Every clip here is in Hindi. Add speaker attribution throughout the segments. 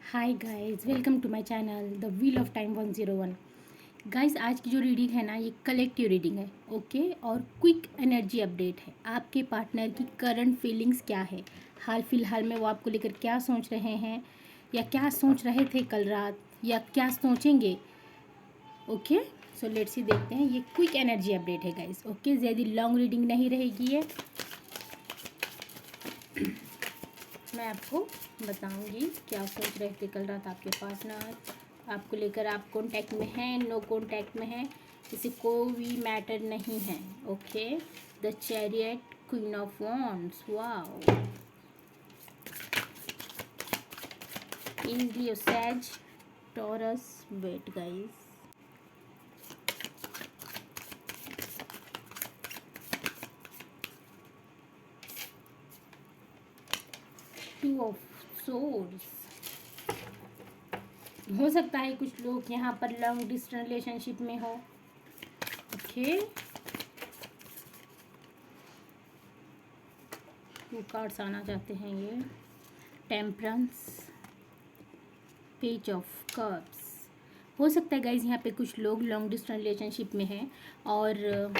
Speaker 1: Hi guys, welcome to my channel the wheel of time 101। Guys, आज की जो रीडिंग है ना, ये कलेक्टिव रीडिंग है। ओके, और क्विक एनर्जी अपडेट है। आपके पार्टनर की करंट फीलिंग्स क्या है, हाल फिलहाल में वो आपको लेकर क्या सोच रहे हैं, या क्या सोच रहे थे कल रात, या क्या सोचेंगे। ओके, सो लेट्स सी देखते हैं। ये क्विक एनर्जी अपडेट है गाइस। ओके, ज़्यादा लॉन्ग रीडिंग नहीं रहेगी है। मैं आपको बताऊंगी क्या सोच रहे थे कल रात आपके पार्टनर आपको लेकर। आप कांटेक्ट में हैं, नो कांटेक्ट में हैं, इसे कोई भी मैटर नहीं है। Okay, the chariot, queen of wands, wow, Leo, sage, Taurus, wait guys, two of swords. हो सकता है कुछ लोग यहाँ पर लॉन्ग डिस्टेंस रिलेशनशिप में हो। ओके, टू कार्ड्स आना चाहते हैं ये। Temperance, page of cups. हो सकता है गाइज यहाँ पे कुछ लोग लॉन्ग डिस्टेंस रिलेशनशिप में हैं, और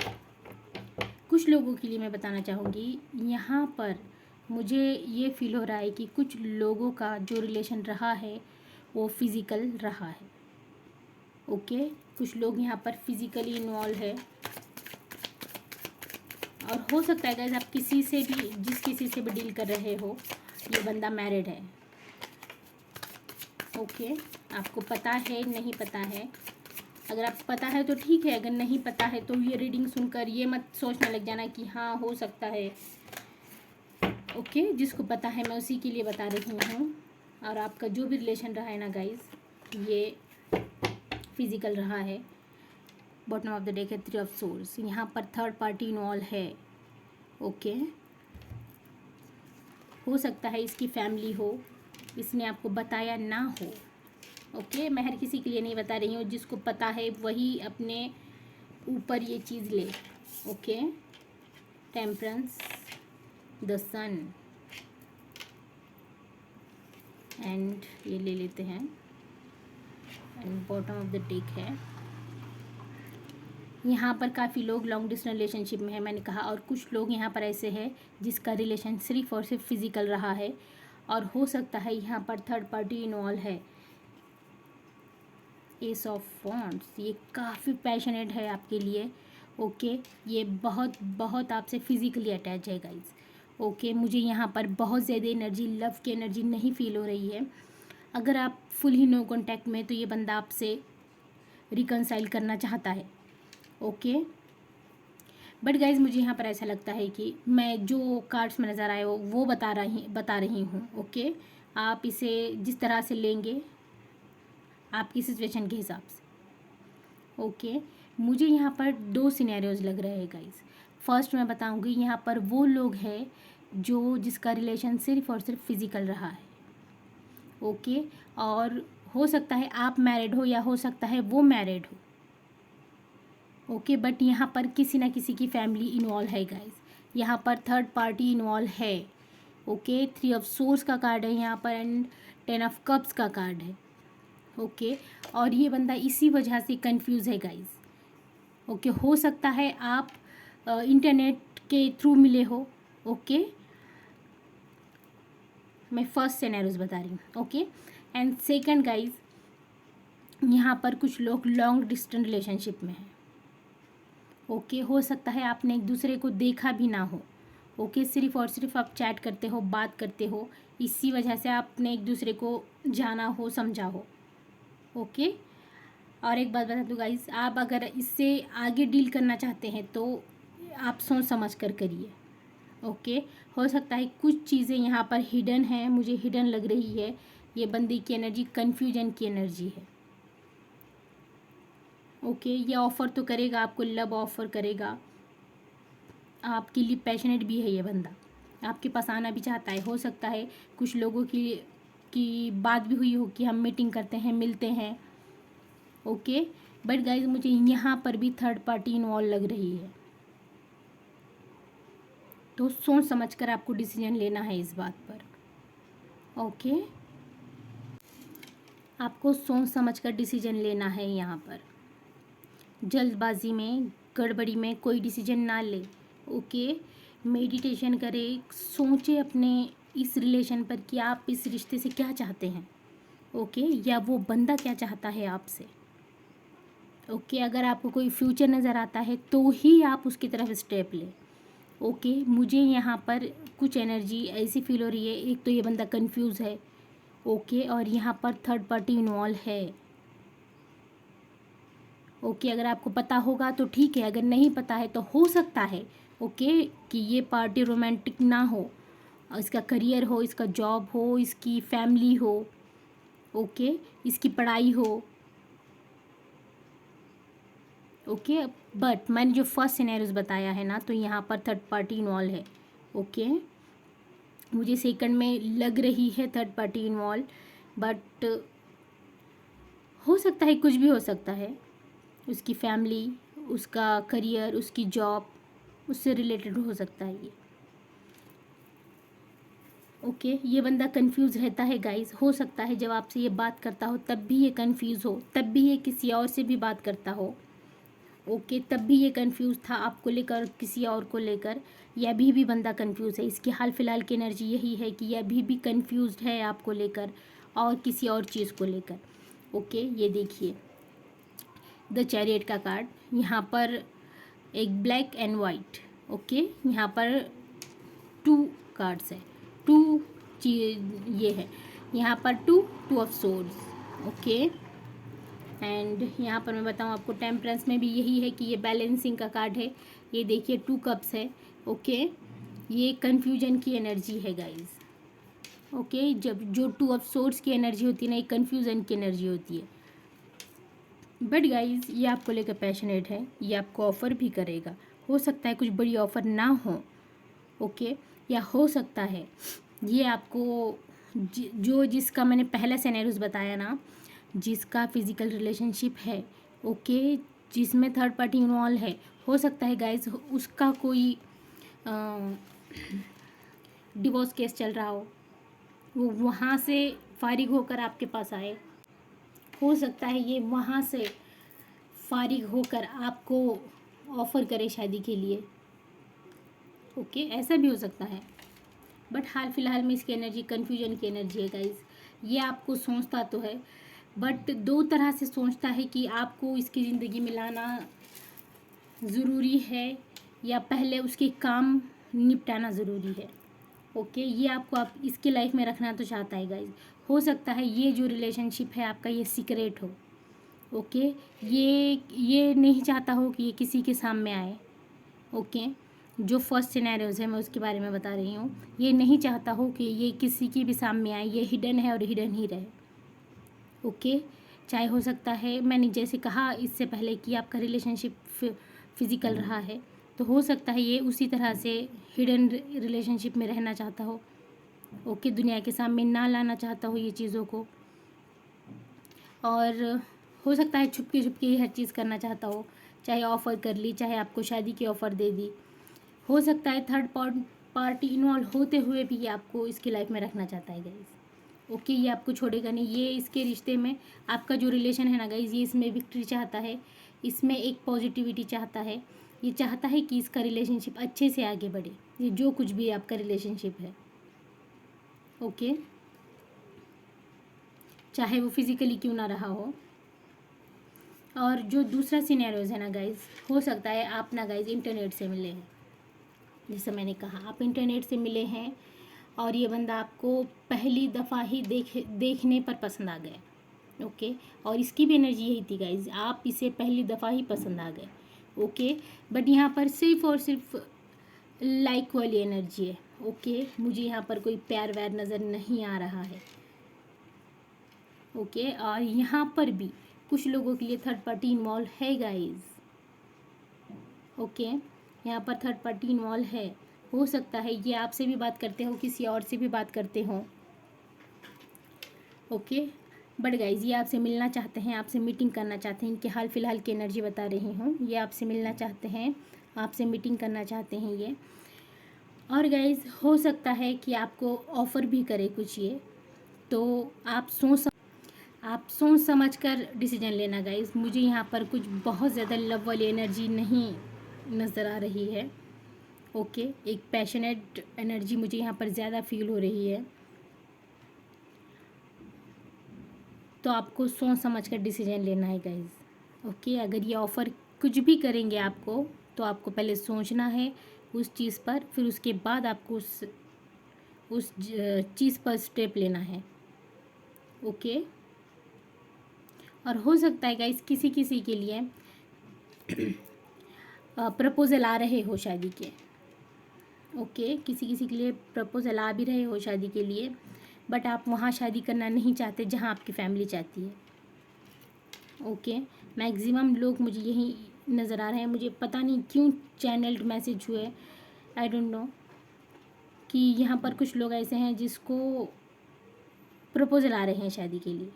Speaker 1: कुछ लोगों के लिए मैं बताना चाहूँगी यहाँ पर मुझे ये फील हो रहा है कि कुछ लोगों का जो रिलेशन रहा है वो फिज़िकल रहा है। ओके, कुछ लोग यहाँ पर फिज़िकली इन्वॉल्व है, और हो सकता है गाइज आप किसी से भी, जिस किसी से भी डील कर रहे हो, ये बंदा मैरिड है। ओके, आपको पता है नहीं पता है, अगर आप पता है तो ठीक है, अगर नहीं पता है तो ये रीडिंग सुनकर ये मत सोचने लग जाना कि हाँ हो सकता है। ओके, जिसको पता है मैं उसी के लिए बता रही हूँ। और आपका जो भी रिलेशन रहा है ना गाइज, ये फिज़िकल रहा है। बॉटम ऑफ द डेक है थ्री ऑफ सोर्स। यहाँ पर थर्ड पार्टी इन्वॉल्व है। ओके, हो सकता है इसकी फैमिली हो, इसने आपको बताया ना हो। ओके, मैं हर किसी के लिए नहीं बता रही हूँ, जिसको पता है वही अपने ऊपर ये चीज़ ले। Okay, temperance, the sun, and ये ले लेते हैं, and bottom of the deck है। यहाँ पर काफ़ी लोग लॉन्ग डिस्टेंस रिलेशनशिप में है, मैंने कहा, और कुछ लोग यहाँ पर ऐसे हैं जिसका रिलेशन सिर्फ और सिर्फ फिज़िकल रहा है, और हो सकता है यहाँ पर थर्ड पार्टी इन्वॉल्व है। एस ऑफ वॉन्ड्स, ये काफ़ी पैशनेट है आपके लिए। ओके, ये बहुत बहुत आपसे फिज़िकली अटैच है गाइज। ओके, मुझे यहाँ पर बहुत ज़्यादा एनर्जी, लव की एनर्जी नहीं फील हो रही है। अगर आप फुल ही नो कॉन्टैक्ट में, तो ये बंदा आपसे रिकनसाइल करना चाहता है। ओके, बट गाइज मुझे यहाँ पर ऐसा लगता है कि मैं जो कार्ड्स में नज़र आए हो वो बता रही हूँ। ओके, आप इसे जिस तरह से लेंगे आपकी सिचुएशन के हिसाब से। ओके, मुझे यहाँ पर दो सिनेरियोज लग रहे हैं गाइज। फर्स्ट मैं बताऊँगी, यहाँ पर वो लोग हैं जिसका रिलेशन सिर्फ और सिर्फ फिज़िकल रहा है। ओके, और हो सकता है आप मैरिड हो, या हो सकता है वो मैरिड हो। ओके, बट यहाँ पर किसी ना किसी की फैमिली इन्वॉल्व है गाइज। यहाँ पर थर्ड पार्टी इन्वॉल्व है। ओके, थ्री ऑफ सोर्स का कार्ड है यहाँ पर, एंड टेन ऑफ कप्स का कार्ड है। ओके, और ये बंदा इसी वजह से कंफ्यूज है गाइज। ओके, हो सकता है आप इंटरनेट के थ्रू मिले हो। ओके, मैं फर्स्ट सिनेरियोज बता रही हूँ। ओके, एंड सेकंड गाइज, यहाँ पर कुछ लोग लॉन्ग डिस्टेंस रिलेशनशिप में हैं। ओके, हो सकता है आपने एक दूसरे को देखा भी ना हो। ओके, सिर्फ और सिर्फ आप चैट करते हो, बात करते हो, इसी वजह से आपने एक दूसरे को जाना हो, समझा हो। ओके, और एक बात बता दूँ गाइस, आप अगर इससे आगे डील करना चाहते हैं तो आप सोच समझ कर करिए। ओके, हो सकता है कुछ चीज़ें यहाँ पर हिडन हैं, मुझे हिडन लग रही है। ये बंदे की एनर्जी कन्फ्यूजन की एनर्जी है। ओके, ये ऑफ़र तो करेगा आपको, लव ऑफ़र करेगा, आपके लिए पैशनेट भी है ये बंदा, आपके पास आना भी चाहता है। हो सकता है कुछ लोगों की बात भी हुई हो कि हम मीटिंग करते हैं, मिलते हैं। ओके, बट गाइज मुझे यहाँ पर भी थर्ड पार्टी इन्वॉल्व लग रही है, तो सोच समझकर आपको डिसीजन लेना है इस बात पर। ओके, आपको सोच समझ कर डिसीजन लेना है यहाँ पर। जल्दबाजी में, गड़बड़ी में कोई डिसीजन ना ले। ओके, मेडिटेशन करें, सोचें अपने इस रिलेशन पर कि आप इस रिश्ते से क्या चाहते हैं। ओके, या वो बंदा क्या चाहता है आपसे। ओके, अगर आपको कोई फ्यूचर नज़र आता है तो ही आप उसकी तरफ स्टेप लें। ओके, मुझे यहाँ पर कुछ एनर्जी ऐसी फील हो रही है। एक तो ये बंदा कंफ्यूज है। ओके, और यहाँ पर थर्ड पार्टी इन्वॉल्व है। ओके, अगर आपको पता होगा तो ठीक है, अगर नहीं पता है तो हो सकता है ओके कि ये पार्टी रोमांटिक ना हो, इसका करियर हो, इसका जॉब हो, इसकी फैमिली हो, ओके, इसकी पढ़ाई हो। ओके, बट मैंने जो फर्स्ट सिनेरियोस बताया है ना, तो यहाँ पर थर्ड पार्टी इन्वॉल्व है। ओके, मुझे सेकंड में लग रही है थर्ड पार्टी इन्वॉल्व, बट हो सकता है कुछ भी हो सकता है। उसकी फैमिली, उसका करियर, उसकी जॉब, उससे रिलेटेड हो सकता है ये। ओके, ये बंदा कंफ्यूज रहता है गाइस। हो सकता है जब आपसे ये बात करता हो तब भी ये कंफ्यूज हो, तब भी ये किसी और से भी बात करता हो। ओके, तब भी ये कंफ्यूज था आपको लेकर, किसी और को लेकर। ये अभी भी बंदा कंफ्यूज है। इसकी हाल फिलहाल की एनर्जी यही है कि ये अभी भी कंफ्यूज है आपको लेकर और किसी और चीज़ को लेकर। ओके, ये देखिए द चैरियट का कार्ड, यहाँ पर एक ब्लैक एंड वाइट। ओके, यहाँ पर 2 कार्ड्स है, 2 ये है यहाँ पर 2 ऑफ सोर्ड्स। ओके, एंड यहाँ पर मैं बताऊँ आपको टेम्परेंस में भी यही है कि ये बैलेंसिंग का कार्ड है। ये देखिए 2 कप्स है। ओके, ये कन्फ्यूजन की एनर्जी है गाइज। ओके, जब जो 2 ऑफ सोर्ड्स की एनर्जी होती है ना, ये कन्फ्यूजन की एनर्जी होती है। बट गाइज ये आपको लेकर पैशनेट है, ये आपको ऑफ़र भी करेगा। हो सकता है कुछ बड़ी ऑफ़र ना हो। ओके, या हो सकता है ये आपको जो जिसका मैंने पहला सिनेरियोस बताया ना, जिसका फिजिकल रिलेशनशिप है, ओके, जिसमें थर्ड पार्टी इन्वॉल्व है, हो सकता है गाइज उसका कोई डिवोर्स केस चल रहा हो, वो वहाँ से फारिग होकर आपके पास आए। हो सकता है ये वहाँ से फारिग होकर आपको ऑफ़र करे शादी के लिए। ओके, ऐसा भी हो सकता है। बट हाल फिलहाल में इसकी एनर्जी कन्फ्यूजन की एनर्जी है गाइज। ये आपको सोचता तो है, बट 2 तरह से सोचता है कि आपको इसकी ज़िंदगी में लाना ज़रूरी है या पहले उसके काम निपटाना ज़रूरी है। ओके, ये आपको आप इसके लाइफ में रखना तो चाहता है गाइज। हो सकता है ये जो रिलेशनशिप है आपका ये सीक्रेट हो। ओके, ये नहीं चाहता हो कि ये किसी के सामने आए। ओके, जो फर्स्ट सिनेरियोज है मैं उसके बारे में बता रही हूँ। ये नहीं चाहता हो कि ये किसी की भी सामने आए, ये हिडन है और हिडन ही रहे। ओके, चाहे हो सकता है मैंने जैसे कहा इससे पहले कि आपका रिलेशनशिप फिजिकल रहा है, तो हो सकता है ये उसी तरह से हिडन रिलेशनशिप में रहना चाहता हो। ओके, दुनिया के सामने ना लाना चाहता हो ये चीज़ों को, और हो सकता है छुपके छुपके हर चीज़ करना चाहता हो, चाहे ऑफ़र कर ली, चाहे आपको शादी की ऑफ़र दे दी। हो सकता है थर्ड पार्टी इन्वॉल्व होते हुए भी ये आपको इसकी लाइफ में रखना चाहता है गाइज। ओके, ये आपको छोड़ेगा नहीं। ये इसके रिश्ते में आपका जो रिलेशन है ना गाइज, ये इसमें विक्ट्री चाहता है, इसमें एक पॉजिटिविटी चाहता है। ये चाहता है कि इसका रिलेशनशिप अच्छे से आगे बढ़े, ये जो कुछ भी आपका रिलेशनशिप है। ओके, चाहे वो फिज़िकली क्यों ना रहा हो। और जो दूसरा सिनेरियोज है ना गाइज, हो सकता है आप ना गाइज इंटरनेट से मिले हैं। जैसे मैंने कहा आप इंटरनेट से मिले हैं और ये बंदा आपको पहली दफ़ा ही देखने पर पसंद आ गया। ओके, और इसकी भी एनर्जी यही थी गाइज, आप इसे पहली दफ़ा ही पसंद आ गए। ओके, बट यहाँ पर सिर्फ और सिर्फ लाइक वाली एनर्जी है। ओके, मुझे यहाँ पर कोई प्यार व्यार नज़र नहीं आ रहा है। ओके, और यहाँ पर भी कुछ लोगों के लिए थर्ड पार्टी इन्वॉल्व है गाइज। ओके, यहाँ पर थर्ड पार्टी इन्वॉल्व है। हो सकता है ये आपसे भी बात करते हो, किसी और से भी बात करते हो। ओके, बट गाइज ये आपसे मिलना चाहते हैं, आपसे मीटिंग करना चाहते हैं। इनके हाल फिलहाल की एनर्जी बता रही हूँ, ये आपसे मिलना चाहते हैं, आपसे मीटिंग करना चाहते हैं ये। और गाइज हो सकता है कि आपको ऑफ़र भी करे कुछ ये, तो आप आप सोच समझ कर डिसीजन लेना गाइस। मुझे यहाँ पर कुछ बहुत ज़्यादा लव वाली एनर्जी नहीं नज़र आ रही है। ओके, एक पैशनेट एनर्जी मुझे यहाँ पर ज़्यादा फील हो रही है। तो आपको सोच समझ कर डिसीजन लेना है गाइस। ओके, अगर ये ऑफ़र कुछ भी करेंगे आपको, तो आपको पहले सोचना है उस चीज़ पर, फिर उसके बाद आपको उस चीज़ पर स्टेप लेना है। ओके, और हो सकता है गाइस किसी किसी के लिए प्रपोज़ल आ रहे हो शादी के। ओके, किसी किसी के लिए प्रपोज़ल आ भी रहे हो शादी के लिए, बट आप वहाँ शादी करना नहीं चाहते जहाँ आपकी फैमिली चाहती है। ओके, मैक्सिमम लोग मुझे यही नज़र आ रहे हैं। मुझे पता नहीं क्यों चैनल्ड मैसेज हुए, आई डोंट नो, कि यहाँ पर कुछ लोग ऐसे हैं जिसको प्रपोज़ल आ रहे हैं शादी के लिए।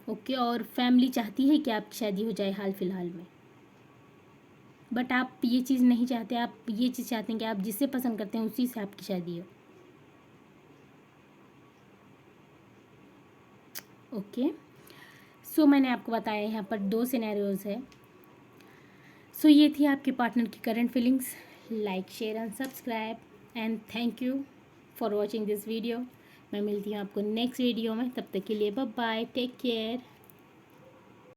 Speaker 1: ओके, और फैमिली चाहती है कि आपकी शादी हो जाए हाल फिलहाल में, बट आप ये चीज़ नहीं चाहते। आप ये चीज़ चाहते हैं कि आप जिससे पसंद करते हैं उसी से आपकी शादी हो। ओके, सो मैंने आपको बताया यहाँ पर 2 सिनेरियोज़ है। सो ये थी आपके पार्टनर की current feelings. Like, share and subscribe, and thank you for watching this video. मैं मिलती हूँ आपको नेक्स्ट वीडियो में, तब तक के लिए बाय बाय, टेक केयर।